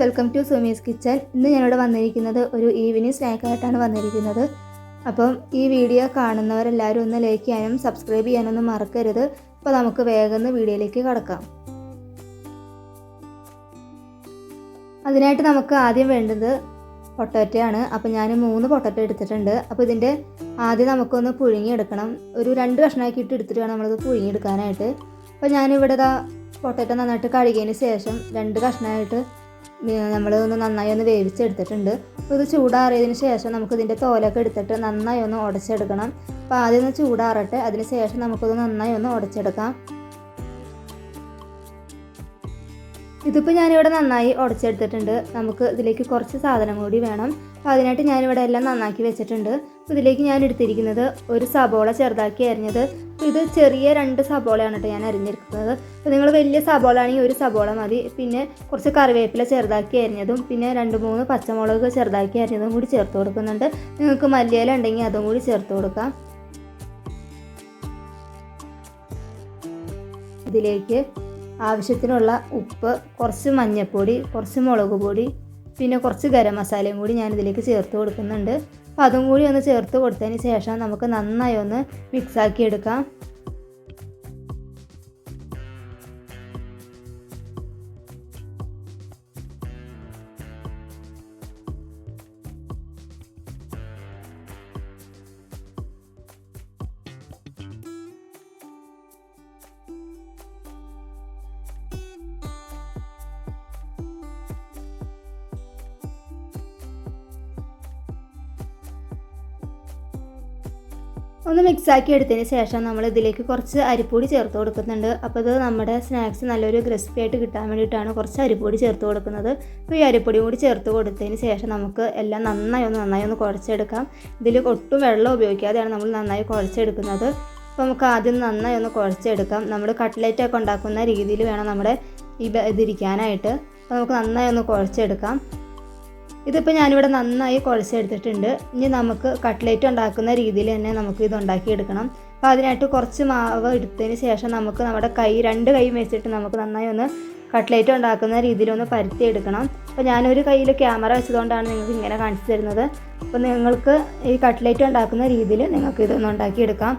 Welcome to Sumi's kitchen. ഇന്ന് ഞാനിവിടെ വന്നിരിക്കുന്നത് ഒരു ഈവനിങ് സ്നാക്കായിട്ടാണ് വന്നിരിക്കുന്നത്. അപ്പം ഈ വീഡിയോ കാണുന്നവരെല്ലാവരും ഒന്ന് ലൈക്ക് ചെയ്യാനും സബ്സ്ക്രൈബ് ചെയ്യാനൊന്നും മറക്കരുത്. അപ്പോൾ നമുക്ക് വേഗം വീഡിയോയിലേക്ക് കടക്കാം. അതിനായിട്ട് നമുക്ക് ആദ്യം വേണ്ടത് പൊട്ടാറ്റോ ആണ്. അപ്പോൾ ഞാൻ 3 പൊട്ടാറ്റോ എടുത്തിട്ടുണ്ട്. അപ്പോൾ ഇതിൻ്റെ ആദ്യം നമുക്കൊന്ന് പുഴുങ്ങിയെടുക്കണം. ഒരു 2 കഷ്ണമാക്കിയിട്ട് എടുത്തിട്ട് വേണം നമ്മളത് പുഴുങ്ങിയെടുക്കാനായിട്ട്. അപ്പോൾ ഞാനിവിടെ പൊട്ടാറ്റോ നന്നായിട്ട് കഴുകിയതിന് ശേഷം 2 കഷ്ണമായിട്ട് നമ്മളൊന്ന് നന്നായി ഒന്ന് വേവിച്ചെടുത്തിട്ടുണ്ട്. അപ്പോൾ ഇത് ചൂടാറിയതിന് ശേഷം നമുക്കിതിൻ്റെ തോലൊക്കെ എടുത്തിട്ട് നന്നായി ഒന്ന് ഉടച്ചെടുക്കണം. അപ്പോൾ ആദ്യം ഒന്ന് ചൂടാറട്ടെ, അതിന് ശേഷം നമുക്കത് നന്നായി ഒന്ന് ഉടച്ചെടുക്കാം. ഇതിപ്പോൾ ഞാനിവിടെ നന്നായി ഉടച്ചെടുത്തിട്ടുണ്ട്. നമുക്ക് ഇതിലേക്ക് കുറച്ച് സാധനം കൂടി വേണം. അപ്പോൾ അതിനായിട്ട് ഞാനിവിടെ എല്ലാം നന്നാക്കി വെച്ചിട്ടുണ്ട്. അപ്പോൾ ഇതിലേക്ക് ഞാൻ എടുത്തിരിക്കുന്നത് ഒരു സബോള ചെറുതാക്കി അരിഞ്ഞത്. അപ്പോൾ ഇത് ചെറിയ 2 സബോളയാണ് കേട്ടോ ഞാൻ അരിഞ്ഞെടുക്കുന്നത്. അപ്പോൾ നിങ്ങൾ വലിയ സബോള ആണെങ്കിൽ 1 സബോള മതി. പിന്നെ കുറച്ച് കറിവേപ്പില ചെറുതാക്കി അരിഞ്ഞതും പിന്നെ 2-3 പച്ചമുളക് ചെറുതാക്കി അരിഞ്ഞതും കൂടി ചേർത്ത് കൊടുക്കുന്നുണ്ട്. നിങ്ങൾക്ക് മല്ലിയില ഉണ്ടെങ്കിൽ അതും കൂടി ചേർത്ത് കൊടുക്കാം. ഇതിലേക്ക് ആവശ്യത്തിനുള്ള ഉപ്പ്, കുറച്ച് മഞ്ഞൾപ്പൊടി, കുറച്ച് മുളക് പൊടി, പിന്നെ കുറച്ച് ഗരം മസാലയും കൂടി ഞാൻ ഇതിലേക്ക് ചേർത്ത് കൊടുക്കുന്നുണ്ട്. അപ്പോൾ അതും കൂടി ഒന്ന് ചേർത്ത് കൊടുത്തതിന് ശേഷം നമുക്ക് നന്നായി ഒന്ന് മിക്സാക്കി എടുക്കാം. ഒന്ന് മിക്സാക്കി എടുത്തതിന് ശേഷം നമ്മൾ ഇതിലേക്ക് കുറച്ച് അരിപ്പൊടി ചേർത്ത് കൊടുക്കുന്നുണ്ട്. അപ്പോൾ ഇത് നമ്മുടെ സ്നാക്സ് നല്ലൊരു ക്രിസ്പി ആയിട്ട് കിട്ടാൻ വേണ്ടിയിട്ടാണ് കുറച്ച് അരിപ്പൊടി ചേർത്ത് കൊടുക്കുന്നത്. അപ്പോൾ ഈ അരിപ്പൊടി കൂടി ചേർത്ത് കൊടുത്തതിന് ശേഷം നമുക്ക് എല്ലാം നന്നായി ഒന്ന് കുഴച്ചെടുക്കാം. ഇതിൽ ഒട്ടും വെള്ളം ഉപയോഗിക്കാതെയാണ് നമ്മൾ നന്നായി കുഴച്ചെടുക്കുന്നത്. അപ്പോൾ നമുക്ക് ആദ്യം നന്നായി ഒന്ന് കുഴച്ചെടുക്കാം. നമ്മൾ കട്ട്ലേറ്റൊക്കെ ഉണ്ടാക്കുന്ന രീതിയിൽ വേണം നമ്മുടെ ഇതിരിക്കാനായിട്ട്. അപ്പോൾ നമുക്ക് നന്നായി ഒന്ന് കുഴച്ചെടുക്കാം. ഇതിപ്പോൾ ഞാനിവിടെ നന്നായി കുഴച്ചെടുത്തിട്ടുണ്ട്. ഇനി നമുക്ക് കട്ട്ലേറ്റ് ഉണ്ടാക്കുന്ന രീതിയിൽ തന്നെ നമുക്ക് ഇത് ഉണ്ടാക്കിയെടുക്കണം. അപ്പോൾ അതിനായിട്ട് കുറച്ച് മാവ് എടുത്തതിന് ശേഷം നമുക്ക് നമ്മുടെ 2 കൈ വെച്ചിട്ട് നമുക്ക് നന്നായി ഒന്ന് കട്ട്ലേറ്റ് ഉണ്ടാക്കുന്ന രീതിയിൽ ഒന്ന് പരത്തിയെടുക്കണം. അപ്പോൾ ഞാനൊരു കയ്യിൽ ക്യാമറ വെച്ചതുകൊണ്ടാണ് നിങ്ങൾക്ക് ഇങ്ങനെ കാണിച്ചു തരുന്നത്. അപ്പോൾ നിങ്ങൾക്ക് ഈ കട്ട്ലേറ്റ് ഉണ്ടാക്കുന്ന രീതിയിൽ നിങ്ങൾക്ക് ഇതൊന്ന് ഉണ്ടാക്കിയെടുക്കാം.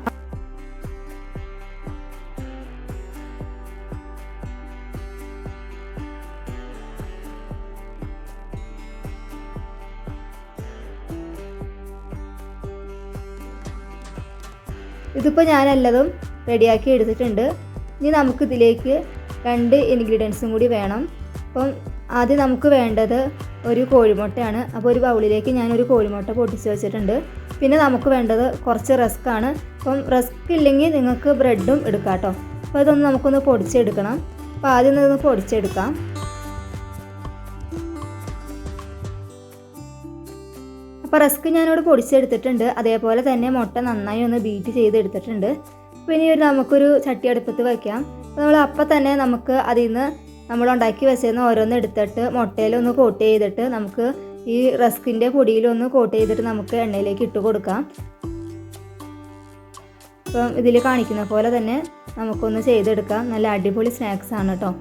ഇതിപ്പോൾ ഞാനെല്ലതും റെഡിയാക്കി എടുത്തിട്ടുണ്ട്. ഇനി നമുക്കിതിലേക്ക് 2 ഇൻഗ്രീഡിയൻസും കൂടി വേണം. അപ്പം ആദ്യം നമുക്ക് വേണ്ടത് ഒരു കോഴിമുട്ടയാണ്. അപ്പോൾ ഒരു ബൗളിലേക്ക് ഞാനൊരു കോഴിമുട്ട പൊട്ടിച്ച് വെച്ചിട്ടുണ്ട്. പിന്നെ നമുക്ക് വേണ്ടത് കുറച്ച് റസ്ക്കാണ്. അപ്പം റസ്ക് ഇല്ലെങ്കിൽ നിങ്ങൾക്ക് ബ്രെഡും എടുക്കാം കേട്ടോ. അപ്പോൾ ഇതൊന്ന് നമുക്കൊന്ന് പൊടിച്ചെടുക്കണം. അപ്പോൾ ആദ്യം ഇതൊന്ന് പൊടിച്ചെടുക്കാം. അപ്പോൾ റസ്ക് ഞാനിവിടെ പൊടിച്ചെടുത്തിട്ടുണ്ട്. അതേപോലെ തന്നെ മുട്ട നന്നായി ഒന്ന് ബീറ്റ് ചെയ്തെടുത്തിട്ടുണ്ട്. അപ്പോൾ ഇനി നമുക്കൊരു ചട്ടി അടുപ്പത്ത് വയ്ക്കാം. അപ്പോൾ നമ്മൾ അപ്പം തന്നെ നമുക്ക് അതിൽ നിന്ന് നമ്മൾ ഉണ്ടാക്കി വെച്ചിരുന്ന ഓരോന്ന് എടുത്തിട്ട് മുട്ടയിലൊന്ന് കോട്ട് ചെയ്തിട്ട് നമുക്ക് ഈ റസ്കിൻ്റെ പൊടിയിലൊന്ന് കോട്ട് ചെയ്തിട്ട് നമുക്ക് എണ്ണയിലേക്ക് ഇട്ട് കൊടുക്കാം. അപ്പം ഇതിൽ കാണിക്കുന്ന പോലെ തന്നെ നമുക്കൊന്ന് ചെയ്തെടുക്കാം. നല്ല അടിപൊളി സ്നാക്സ് ആണ് കേട്ടോ.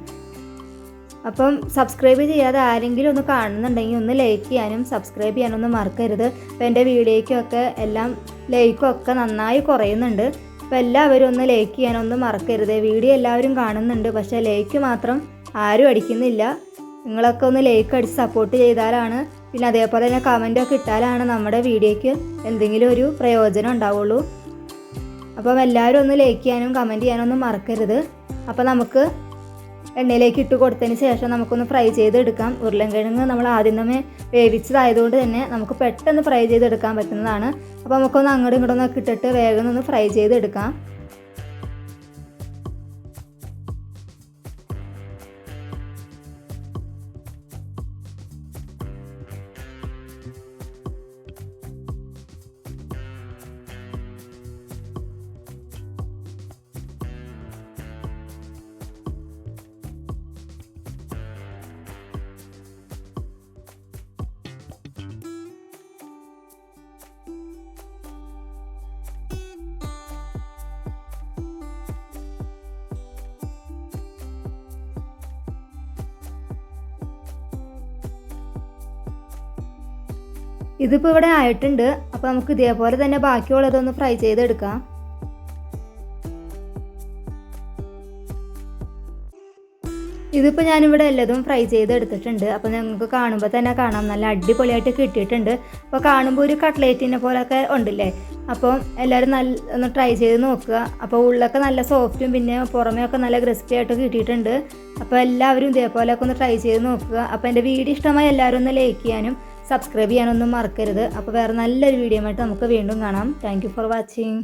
അപ്പം സബ്സ്ക്രൈബ് ചെയ്യാതെ ആരെങ്കിലും ഒന്ന് കാണുന്നുണ്ടെങ്കിൽ ഒന്ന് ലൈക്ക് ചെയ്യാനും സബ്സ്ക്രൈബ് ചെയ്യാനൊന്നും മറക്കരുത്. അപ്പോൾ എൻ്റെ വീഡിയോയ്ക്കൊക്കെ എല്ലാം ലൈക്കൊക്കെ നന്നായി കുറയുന്നുണ്ട്. അപ്പോൾ എല്ലാവരും ഒന്ന് ലൈക്ക് ചെയ്യാനൊന്നും മറക്കരുത്. വീഡിയോ എല്ലാവരും കാണുന്നുണ്ട്, പക്ഷേ ലൈക്ക് മാത്രം ആരും അടിക്കുന്നില്ല. നിങ്ങളൊക്കെ ഒന്ന് ലൈക്ക് അടിച്ച് സപ്പോർട്ട് ചെയ്താലാണ്, പിന്നെ അതേപോലെ തന്നെ കമൻറ്റൊക്കെ ഇട്ടാലാണ് നമ്മുടെ വീഡിയോയ്ക്ക് എന്തെങ്കിലും ഒരു പ്രയോജനം ഉണ്ടാവുള്ളൂ. അപ്പം എല്ലാവരും ഒന്ന് ലൈക്ക് ചെയ്യാനും കമൻറ്റ് ചെയ്യാനൊന്നും മറക്കരുത്. അപ്പോൾ നമുക്ക് എണ്ണയിലേക്ക് ഇട്ട് കൊടുത്തതിന് ശേഷം നമുക്കൊന്ന് ഫ്രൈ ചെയ്തെടുക്കാം. ഉരുളൻകിഴങ്ങ് നമ്മൾ ആദ്യം തന്നെ വേവിച്ചതായതുകൊണ്ട് തന്നെ നമുക്ക് പെട്ടെന്ന് ഫ്രൈ ചെയ്തെടുക്കാൻ പറ്റുന്നതാണ്. അപ്പോൾ നമുക്കൊന്ന് അങ്ങോട്ടും ഇങ്ങോട്ടൊന്നൊക്കെ ഇട്ടിട്ട് വേഗം ഒന്ന് ഫ്രൈ ചെയ്തെടുക്കാം. ഇതിപ്പോൾ ഇവിടെ ആയിട്ടുണ്ട്. അപ്പോൾ നമുക്ക് ഇതേപോലെ തന്നെ ബാക്കിയുള്ളതൊന്ന് ഫ്രൈ ചെയ്തെടുക്കാം. ഇതിപ്പോൾ ഞാനിവിടെ എല്ലാതും ഫ്രൈ ചെയ്തെടുത്തിട്ടുണ്ട്. അപ്പോൾ നിങ്ങൾക്ക് കാണുമ്പോൾ തന്നെ കാണാം നല്ല അടിപൊളിയായിട്ട് കിട്ടിയിട്ടുണ്ട്. അപ്പോൾ കാണുമ്പോൾ ഒരു കട്ട്ലേറ്റിനെ പോലെയൊക്കെ ഉണ്ടല്ലേ. അപ്പോൾ എല്ലാവരും ഒന്ന് ട്രൈ ചെയ്ത് നോക്കുക. അപ്പോൾ ഉള്ളൊക്കെ നല്ല സോഫ്റ്റും പിന്നെ പുറമേ ഒക്കെ നല്ല ക്രിസ്പി ആയിട്ട് കിട്ടിയിട്ടുണ്ട്. അപ്പോൾ എല്ലാവരും ഇതേപോലെയൊക്കെ ഒന്ന് ട്രൈ ചെയ്ത് നോക്കുക. അപ്പോൾ എൻ്റെ വീഡിയോ ഇഷ്ടമായി എല്ലാവരും ഒന്ന് ലൈക്ക് ചെയ്യാനും സബ്സ്ക്രൈബ് ചെയ്യാനൊന്നും മറക്കരുത്. അപ്പോൾ വേറെ നല്ലൊരു വീഡിയോ ആയിട്ട് നമുക്ക് വീണ്ടും കാണാം. Thank you for watching.